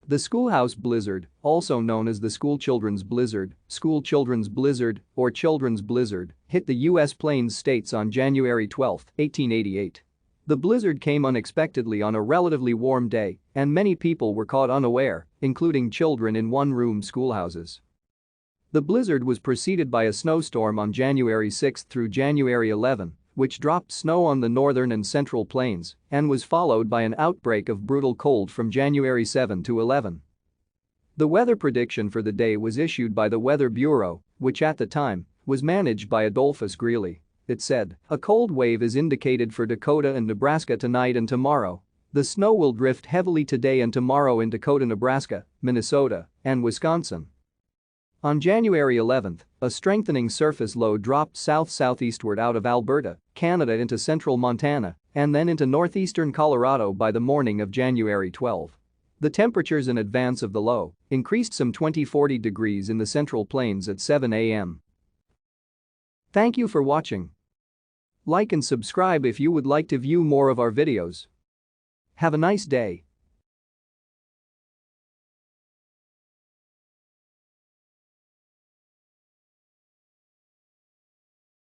The Schoolhouse Blizzard, also known as the Schoolchildren's Blizzard, Schoolchildren's Blizzard, or Children's Blizzard, hit the U.S. Plains states on January 12, 1888. The blizzard came unexpectedly on a relatively warm day, and many people were caught unaware, including children in one-room schoolhouses. The blizzard was preceded by a snowstorm on January 6 through January 11, which dropped snow on the northern and central plains, and was followed by an outbreak of brutal cold from January 7 to 11. The weather prediction for the day was issued by the Weather Bureau, which at the time was managed by Adolphus Greeley. It said, "A cold wave is indicated for Dakota and Nebraska tonight and tomorrow. The snow will drift heavily today and tomorrow in Dakota, Nebraska, Minnesota, and Wisconsin." On January 11, a strengthening surface low dropped south-southeastward out of Alberta, Canada into central Montana, and then into northeastern Colorado by the morning of January 12. The temperatures in advance of the low increased some 20–40 degrees in the Central Plains at 7 a.m. Thank you for watching. Like and subscribe if you would like to view more of our videos. Have a nice day.